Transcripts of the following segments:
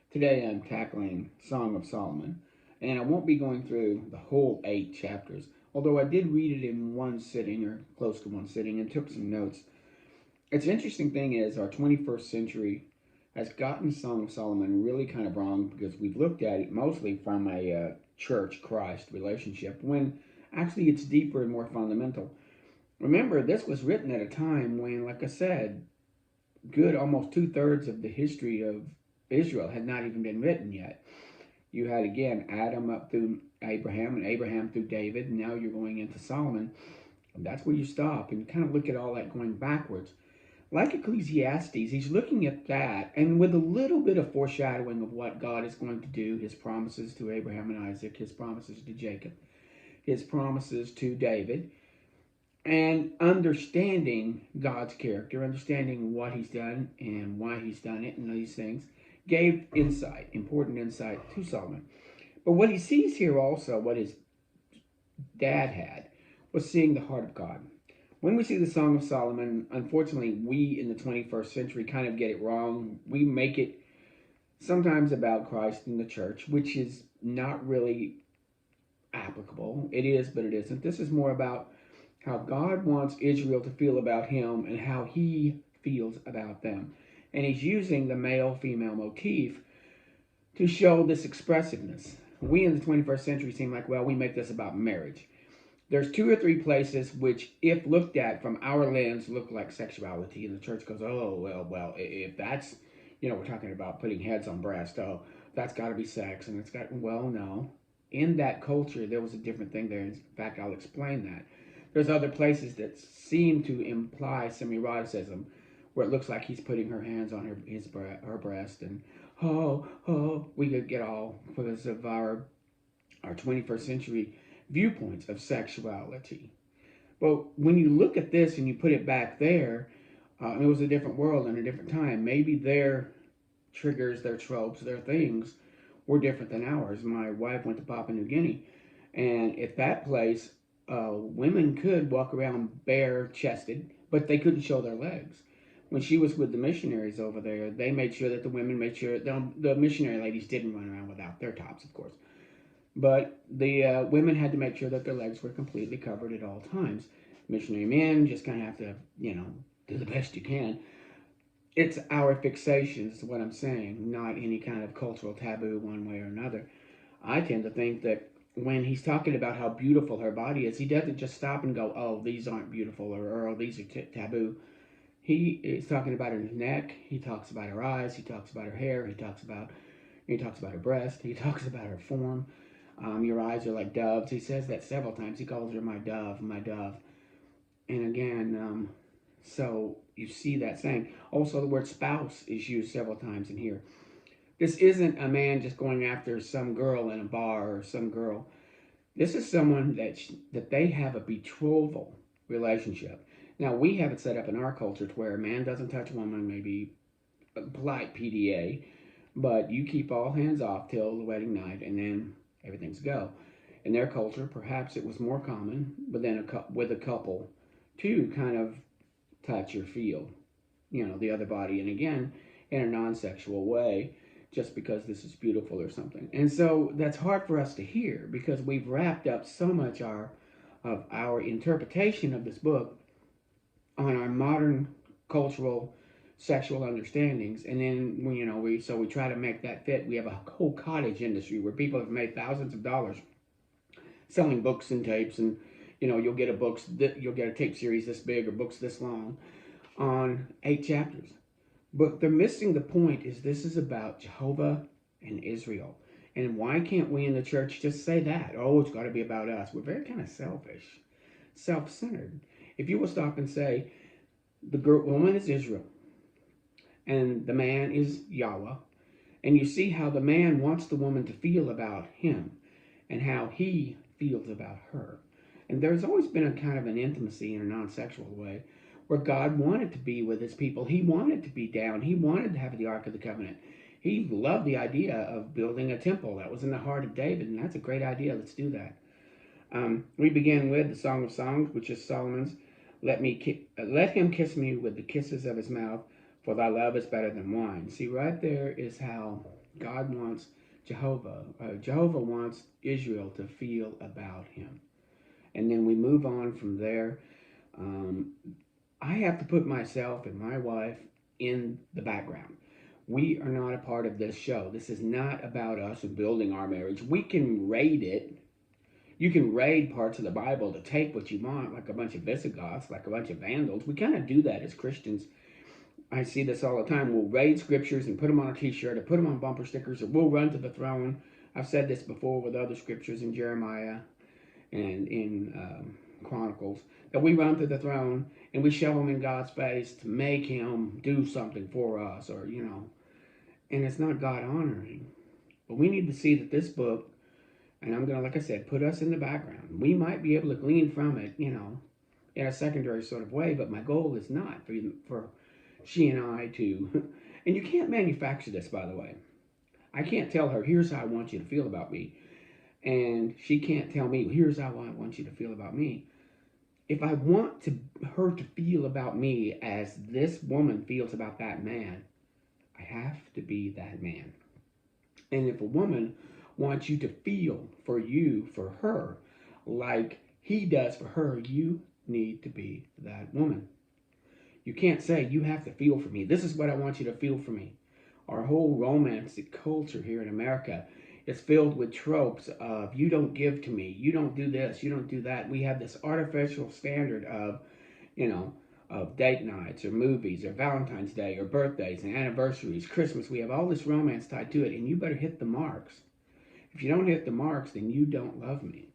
Today I'm tackling Song of Solomon, and I won't be going through the whole 8 chapters, although I did read it in one sitting or close to one sitting and took some notes. It's interesting thing is our 21st century has gotten Song of Solomon really kind of wrong because we've looked at it mostly from a church Christ relationship when actually it's deeper and more fundamental. Remember, this was written at a time when, like I said, good almost 2/3 of the history of Israel had not even been written yet. You had again Adam up through Abraham and Abraham through David, and now you're going into Solomon. And that's where you stop and you kind of look at all that going backwards. Like Ecclesiastes, he's looking at that and with a little bit of foreshadowing of what God is going to do, his promises to Abraham and Isaac, his promises to Jacob, his promises to David, and understanding God's character, understanding what he's done and why he's done it and these things, gave insight, important insight to Solomon. But what he sees here also, what his dad had, was seeing the heart of God. When we see the Song of Solomon, unfortunately, we in the 21st century kind of get it wrong. We make it sometimes about Christ and the church, which is not really applicable. It is, but it isn't. This is more about how God wants Israel to feel about him and how he feels about them. And he's using the male female motif to show this expressiveness. We in the 21st century seem like, well, we make this about marriage. There's 2 or 3 places which, if looked at from our lens, look like sexuality, and the church goes, oh, well, if that's, we're talking about putting heads on breast, oh, that's got to be sex, and it's got, well, no. In that culture, there was a different thing there. In fact, I'll explain that. There's other places that seem to imply some eroticism, where it looks like he's putting her hands on her breast, and we could get all because of our 21st century viewpoints of sexuality. But when you look at this and you put it back there, it was a different world and a different time. Maybe their triggers, their tropes, their things were different than ours. My wife went to Papua New Guinea, and at that place, women could walk around bare chested, but they couldn't show their legs. When she was with the missionaries over there, they made sure that the women made sure the missionary ladies didn't run around without their tops, of course. But the women had to make sure that their legs were completely covered at all times. Missionary men just kind of have to, do the best you can. It's our fixations, is what I'm saying, not any kind of cultural taboo one way or another. I tend to think that when he's talking about how beautiful her body is, he doesn't just stop and go, oh, these aren't beautiful or oh, these are taboo. He is talking about her neck. He talks about her eyes. He talks about her hair. He talks about her breast. He talks about her form. Your eyes are like doves. He says that several times. He calls her my dove, my dove. And again, so you see that saying. Also, the word spouse is used several times in here. This isn't a man just going after some girl in a bar or some girl. This is someone that they have a betrothal relationship. Now we have it set up in our culture to where a man doesn't touch a woman, maybe a polite PDA, but you keep all hands off till the wedding night, and then everything's go. In their culture, perhaps it was more common, but then with a couple to kind of touch or feel, the other body, and again, in a non-sexual way, just because this is beautiful or something. And so that's hard for us to hear because we've wrapped up so much of our interpretation of this book on our modern cultural sexual understandings, and then we try to make that fit. We have a whole cottage industry where people have made thousands of dollars selling books and tapes, and you'll get a tape series this big or books this long on 8 chapters. But they're missing the point. Is this is about Jehovah and Israel, and why can't we in the church just say that? Oh, it's got to be about us. We're very kind of selfish, self-centered. If you will stop and say the woman is Israel and the man is Yahweh, and you see how the man wants the woman to feel about him and how he feels about her. And there's always been a kind of an intimacy in a non-sexual way where God wanted to be with his people. He wanted to be down. He wanted to have the Ark of the Covenant. He loved the idea of building a temple. That was in the heart of David, and that's a great idea. Let's do that. We begin with the Song of Songs, which is Solomon's. Let him kiss me with the kisses of his mouth, for thy love is better than wine. See, right there is how God wants Jehovah wants Israel to feel about him. And then we move on from there. Um, I have to put myself and my wife in the background. We are not a part of this show. This is not about us building our marriage. We can raid it. You can raid parts of the Bible to take what you want, like a bunch of Visigoths, like a bunch of Vandals. We kind of do that as Christians. I see this all the time. We'll raid scriptures and put them on a t-shirt or put them on bumper stickers, or we'll run to the throne. I've said this before with other scriptures in Jeremiah and in Chronicles, that we run to the throne and we shove him in God's face to make him do something for us, or, and it's not God honoring. But we need to see that this book, and I'm going to, like I said, put us in the background. We might be able to glean from it, in a secondary sort of way, but my goal is not for she and I to, and you can't manufacture this, by the way. I can't tell her, here's how I want you to feel about me. And she can't tell me, here's how I want you to feel about me. If I want her to feel about me as this woman feels about that man, I have to be that man. And if a woman wants you to feel for her, like he does for her, you need to be that woman. You can't say, you have to feel for me. This is what I want you to feel for me. Our whole romantic culture here in America is filled with tropes of, you don't give to me, you don't do this, you don't do that. We have this artificial standard of, of date nights or movies or Valentine's Day or birthdays and anniversaries, Christmas. We have all this romance tied to it, and you better hit the marks. If you don't hit the marks, then you don't love me.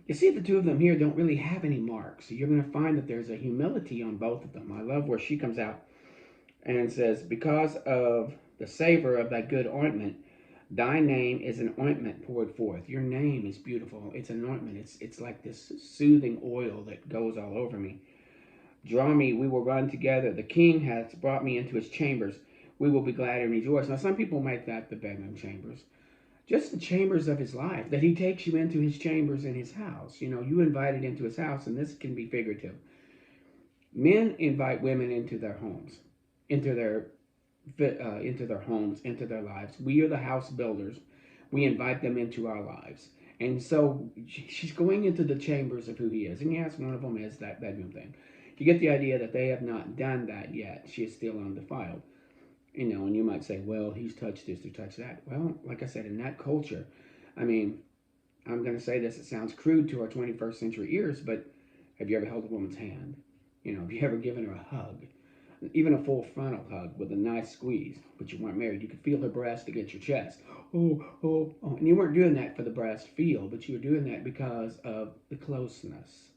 You see, the two of them here don't really have any marks. So you're going to find that there's a humility on both of them. I love where she comes out and says, because of the savor of that good ointment, thy name is an ointment poured forth. Your name is beautiful. It's an ointment. It's like this soothing oil that goes all over me. Draw me, we will run together. The king has brought me into his chambers. We will be glad and rejoice. Now, some people make that the bedroom chambers. Just the chambers of his life, that he takes you into his chambers in his house. You invited into his house, and this can be figurative. Men invite women into their homes, into their homes, into their lives. We are the house builders. We invite them into our lives. And so she's going into the chambers of who he is. And yes, one of them is that bedroom thing. You get the idea that they have not done that yet. She is still undefiled. And you might say, well, he's touched this or touched that. Well, like I said, in that culture, I'm going to say this, it sounds crude to our 21st century ears, but have you ever held a woman's hand? Have you ever given her a hug? Even a full frontal hug with a nice squeeze, but you weren't married. You could feel her breast against your chest. Oh, oh, oh. And you weren't doing that for the breast feel, but you were doing that because of the closeness.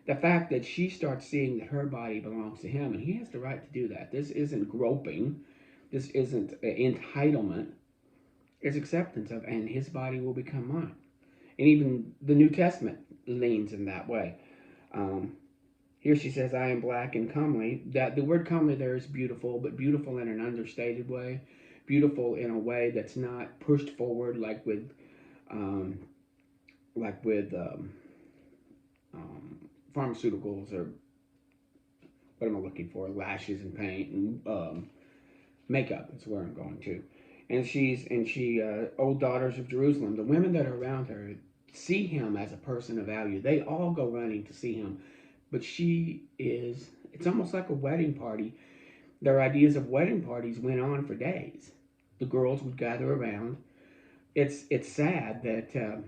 The fact that she starts seeing that her body belongs to him, and he has the right to do that. This isn't groping. This isn't entitlement. It's acceptance of, and his body will become mine. And even the New Testament leans in that way. Here she says, I am black and comely. That the word comely there is beautiful, but beautiful in an understated way. Beautiful in a way that's not pushed forward like with pharmaceuticals, or what am I looking for? Lashes and paint and makeup is where I'm going to. And she, old daughters of Jerusalem, the women that are around her see him as a person of value. They all go running to see him. But it's almost like a wedding party. Their ideas of wedding parties went on for days. The girls would gather around. It's sad that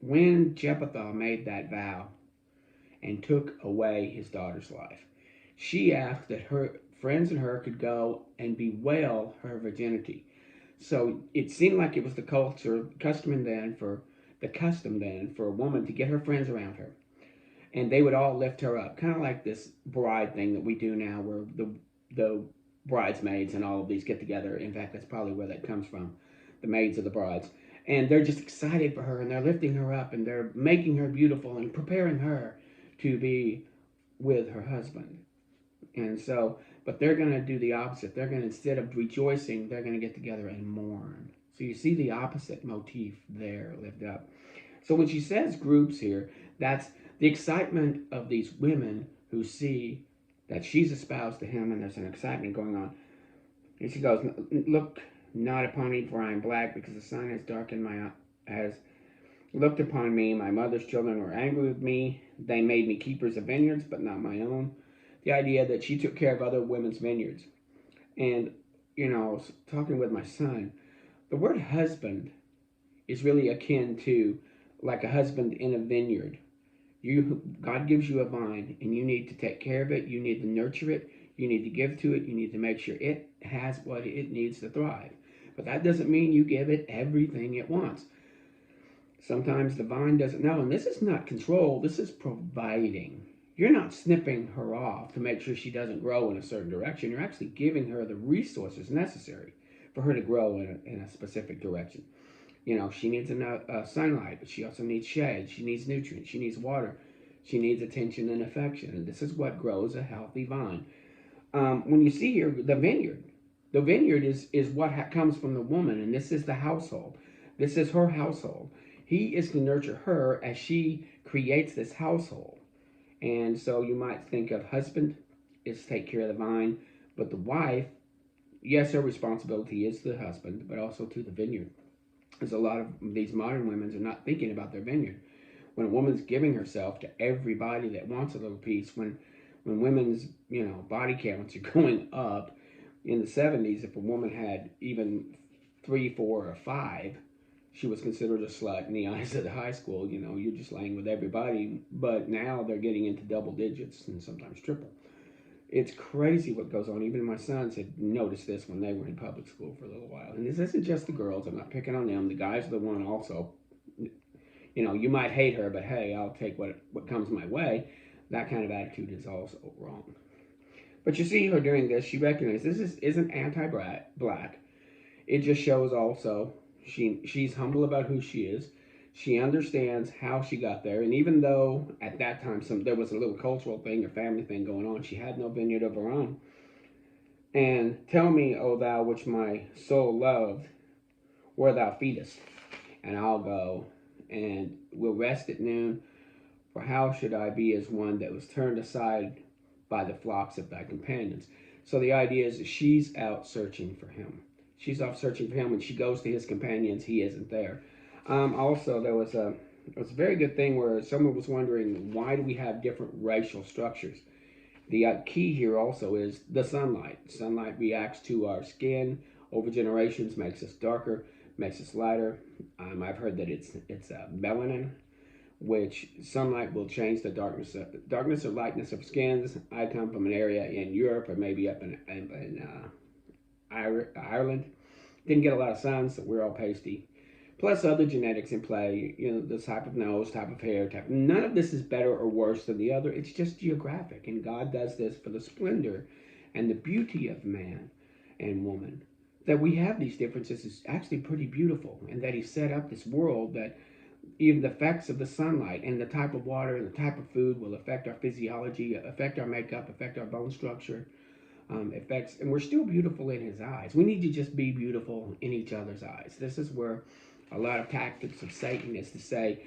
when Jephthah made that vow and took away his daughter's life, she asked that her friends and her could go and bewail her virginity. So it seemed like it was the custom then for a woman to get her friends around her, and they would all lift her up, kind of like this bride thing that we do now, where the bridesmaids and all of these get together. In fact, that's probably where that comes from, the maids of the brides. And they're just excited for her, and they're lifting her up, and they're making her beautiful and preparing her to be with her husband. And so, but they're going to do the opposite. They're going to, instead of rejoicing, they're going to get together and mourn. So you see the opposite motif there lived up. So when she says groups here, that's the excitement of these women who see that she's espoused to him, and there's an excitement going on. And she goes, look, not upon me, for I am black, because the sun has darkened my has looked upon me. My mother's children were angry with me. They made me keepers of vineyards, but not my own. The idea that she took care of other women's vineyards. And, I was talking with my son. The word husband is really akin to like a husband in a vineyard. God gives you a vine, and you need to take care of it. You need to nurture it. You need to give to it. You need to make sure it has what it needs to thrive. But that doesn't mean you give it everything it wants. Sometimes the vine doesn't know, and this is not control. This is providing. You're not snipping her off to make sure she doesn't grow in a certain direction. You're actually giving her the resources necessary for her to grow in a specific direction. She needs sunlight, but she also needs shade. She needs nutrients. She needs water. She needs attention and affection. And this is what grows a healthy vine. When you see here, the vineyard is what comes from the woman, and this is the household. This is her household. He is to nurture her as she creates this household. And so you might think of husband is to take care of the vine, but the wife, yes, her responsibility is to the husband, but also to the vineyard. Because a lot of these modern women are not thinking about their vineyard. When a woman's giving herself to everybody that wants a little piece, when women's body counts are going up in the 70s, if a woman had even 3, 4, or 5, she was considered a slut in the eyes of the high school. You're just laying with everybody. But now they're getting into double digits and sometimes triple. It's crazy what goes on. Even my sons had noticed this when they were in public school for a little while. And this isn't just the girls. I'm not picking on them. The guys are the one also. You might hate her, but hey, I'll take what comes my way. That kind of attitude is also wrong. But you see her doing this. She recognizes this isn't anti-black. It just shows also she's humble about who she is. She understands how she got there, and even though at that time there was a little cultural thing, a family thing going on, she had no vineyard of her own. And tell me, O thou which my soul loved, where thou feedest, and I'll go and will rest at noon. For how should I be as one that was turned aside by the flocks of thy companions? So the idea is that she's out searching for him. She's off searching for him. When she goes to his companions, he isn't there. Also, there was a very good thing where someone was wondering, why do we have different racial structures? The key here also is the sunlight. Sunlight reacts to our skin over generations, makes us darker, makes us lighter. I've heard that it's melanin, which sunlight will change the darkness or lightness of skins. I come from an area in Europe, or maybe up in Ireland. Didn't get a lot of sun, so we're all pasty. Plus other genetics in play, the type of nose, type of hair, none of this is better or worse than the other. It's just geographic, and God does this for the splendor and the beauty of man and woman. That we have these differences is actually pretty beautiful, and that he set up this world that even the effects of the sunlight and the type of water and the type of food will affect our physiology, affect our makeup, affect our bone structure, affects, and we're still beautiful in his eyes. We need to just be beautiful in each other's eyes. This is where a lot of tactics of Satan is to say,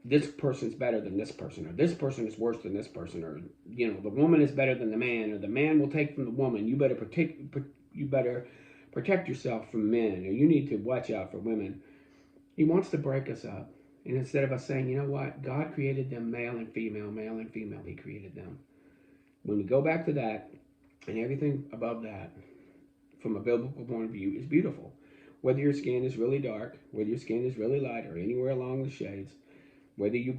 this person's better than this person, or this person is worse than this person, or the woman is better than the man, or the man will take from the woman. You better protect yourself from men, or you need to watch out for women. He wants to break us up. And instead of us saying, you know what, God created them male and female, he created them. When we go back to that, and everything above that, from a biblical point of view, is beautiful. Whether your skin is really dark, whether your skin is really light, or anywhere along the shades, whether you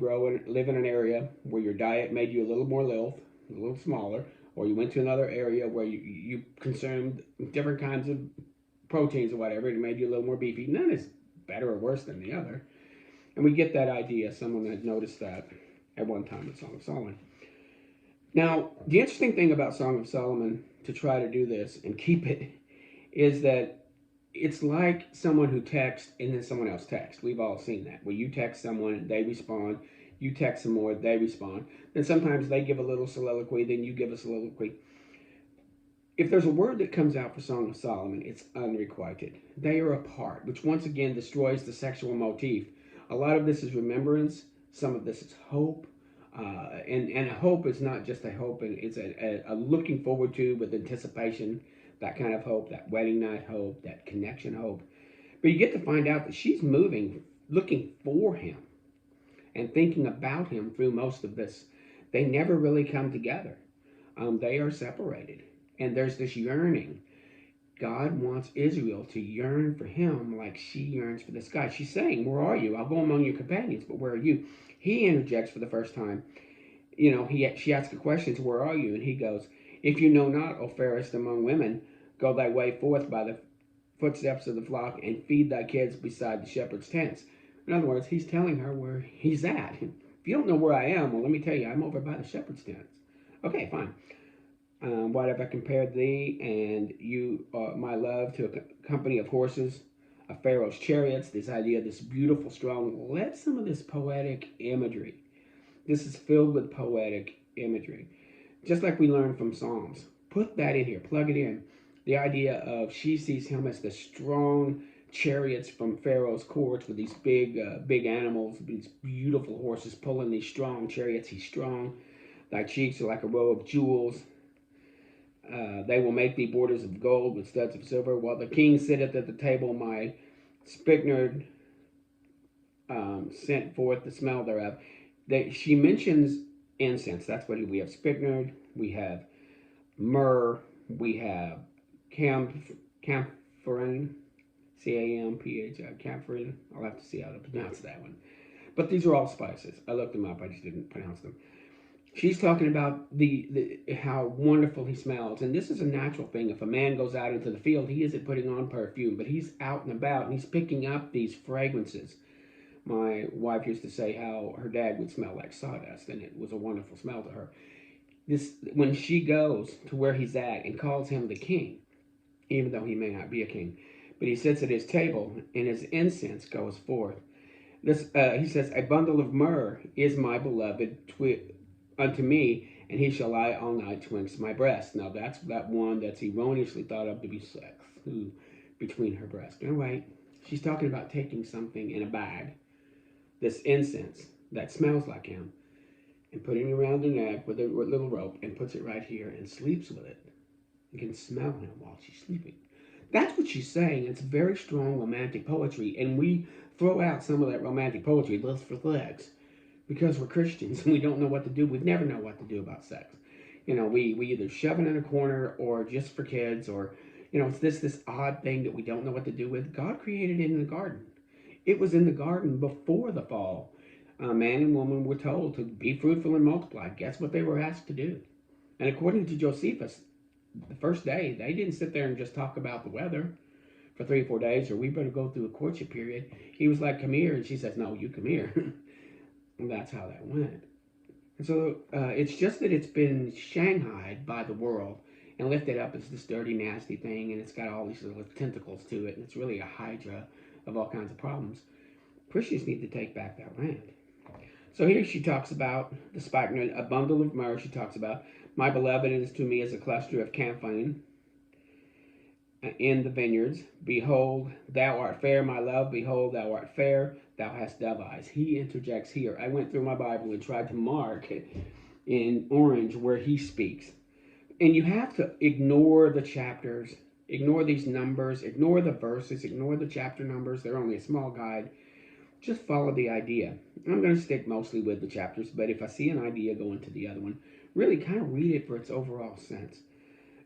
live in an area where your diet made you a little more lithe, a little smaller, or you went to another area where you consumed different kinds of proteins or whatever, it made you a little more beefy. None is better or worse than the other. And we get that idea. Someone had noticed that at one time in Song of Solomon. Now, the interesting thing about Song of Solomon, to try to do this and keep it, is that it's like someone who texts and then someone else texts. We've all seen that. Where you text someone, they respond. You text some more, they respond. Then sometimes they give a little soliloquy, then you give a soliloquy. If there's a word that comes out for Song of Solomon, it's unrequited. They are apart, which once again destroys the sexual motif. A lot of this is remembrance. Some of this is hope. And hope is not just a hope, and it's a looking forward to with anticipation that kind of hope, that wedding night hope, that connection hope. But you get to find out that she's moving, looking for him and thinking about him through most of this. They never really come together. They are separated. And there's this yearning. God wants Israel to yearn for him like she yearns for this guy. She's saying, "Where are you? I'll go among your companions, but where are you?" He interjects for the first time. She asks a question, "Where are you?" And he goes, "If you know not, O fairest among women, go thy way forth by the footsteps of the flock and feed thy kids beside the shepherd's tents." In other words, he's telling her where he's at. If you don't know where I am, well, let me tell you, I'm over by the shepherd's tents. Okay, fine. What have I compared thee and you, my love, to a company of horses, of Pharaoh's chariots? This idea, this beautiful, strong, let some of this poetic imagery. This is filled with poetic imagery. Just like we learned from Psalms. Put that in here, plug it in. The idea of she sees him as the strong chariots from Pharaoh's courts with these big animals, these beautiful horses pulling these strong chariots. He's strong. Thy cheeks are like a row of jewels. They will make thee borders of gold with studs of silver. While the king sitteth at the table, my spikenard sent forth the smell thereof. She mentions incense. That's what we have: spikenard, we have myrrh, we have camphorin, camphorin. I'll have to see how to pronounce that one. But these are all spices. I looked them up. I just didn't pronounce them. She's talking about the how wonderful he smells, and this is a natural thing. If a man goes out into the field, he isn't putting on perfume, but he's out and about and he's picking up these fragrances. My wife used to say how her dad would smell like sawdust, and it was a wonderful smell to her. This when she goes to where he's at and calls him the king, even though he may not be a king, but he sits at his table and his incense goes forth. This he says, "A bundle of myrrh is my beloved unto me, and he shall lie all night twixt my breast." Now that's that one that's erroneously thought of to be sex between her breasts. All right, she's talking about taking something in a bag, this incense that smells like him, and putting it around her neck with a little rope, and puts it right here and sleeps with it. You can smell him while she's sleeping. That's what she's saying. It's very strong romantic poetry, and we throw out some of that romantic poetry just for sex because we're Christians and we don't know what to do. We never know what to do about sex. We either shove it in a corner or just for kids, or it's this odd thing that we don't know what to do with. God created it in the garden. It was in the garden before the fall. Man and woman were told to be fruitful and multiply. Guess what they were asked to do? And according to Josephus, the first day, they didn't sit there and just talk about the weather for 3 or 4 days, or we better go through a courtship period. He was like, "Come here," and she says, "No, you come here." And that's how that went. And so it's just that it's been shanghaied by the world and lifted up as this dirty, nasty thing, and it's got all these little tentacles to it, and it's really a hydra of all kinds of problems. Christians need to take back that land. So here she talks about the spikenard, a bundle of myrrh. She talks about, "My beloved is to me as a cluster of camphine in the vineyards. Behold, thou art fair, my love. Behold, thou art fair. Thou hast dove eyes." He interjects here. I went through my Bible and tried to mark in orange where he speaks. And you have to ignore the chapters, ignore these numbers, ignore the verses, ignore the chapter numbers. They're only a small guide. Just follow the idea. I'm going to stick mostly with the chapters, but if I see an idea, go into the other one. Really kind of read it for its overall sense.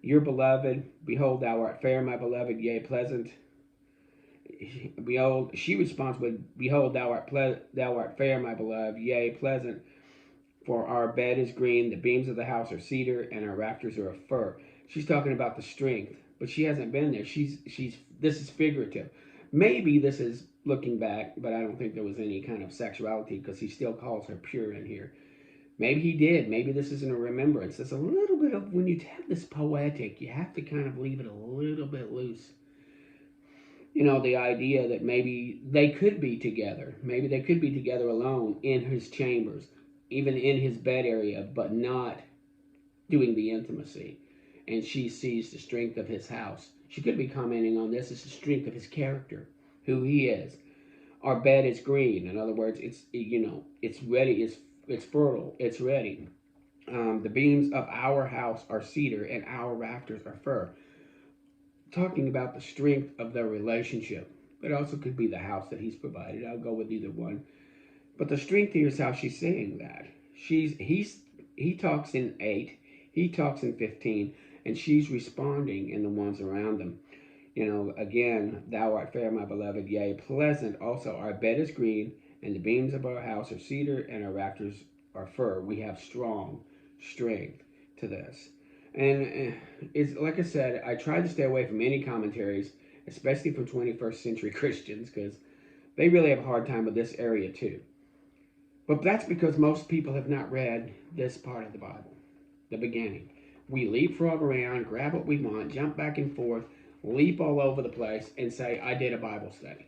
Your beloved, behold, thou art fair, my beloved, yea, pleasant. Behold, she responds with, "Behold, thou art fair, my beloved, yea, pleasant. For our bed is green, the beams of the house are cedar, and our rafters are of fir." She's talking about the strength, but she hasn't been there. She's This is figurative. Maybe this is looking back, but I don't think there was any kind of sexuality because he still calls her pure in here. Maybe he did. Maybe this isn't a remembrance. There's a little bit of, when you have this poetic, you have to kind of leave it a little bit loose. The idea that maybe they could be together. Maybe they could be together alone in his chambers, even in his bed area, but not doing the intimacy. And she sees the strength of his house. She could be commenting on this as the strength of his character, who he is. Our bed is green. In other words, it's ready. It's fertile. It's ready. The beams of our house are cedar, and our rafters are fir. talking about the strength of their relationship. It also could be the house that he's provided. I'll go with either one. But the strength here is how she's saying that. He talks in 8, he talks in 15, and she's responding in the ones around them. Again, thou art fair, my beloved, yea, pleasant. Also, our bed is green, and the beams of our house are cedar, and our rafters are fir. We have strong strength to this. And it's like I said, I try to stay away from any commentaries, especially from 21st century Christians, because they really have a hard time with this area too. But that's because most people have not read this part of the Bible, the beginning. We leapfrog around, grab what we want, jump back and forth, leap all over the place, and say, I did a Bible study.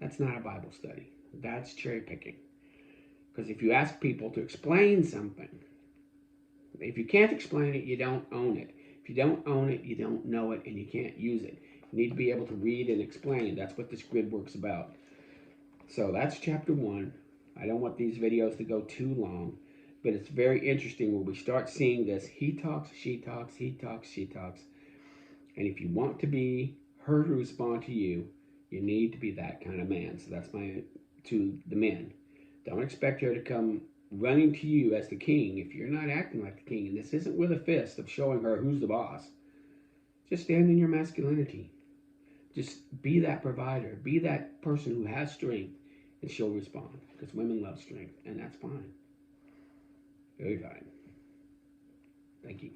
That's not a Bible study. That's cherry picking. Because if you ask people to explain something, if you can't explain it, you don't own it. If you don't own it, you don't know it, and you can't use it. You need to be able to read and explain. That's what this grid work's about. So that's chapter 1. I don't want these videos to go too long, but it's very interesting when we start seeing this. He talks, she talks, he talks, she talks. And if you want to be her to respond to you, you need to be that kind of man. So that's to the men. Don't expect her to come running to you as the king if you're not acting like the king. And this isn't with a fist of showing her who's the boss. Just stand in your masculinity. Just be that provider. Be that person who has strength, and she'll respond. Because women love strength, and that's fine. Very fine. Thank you.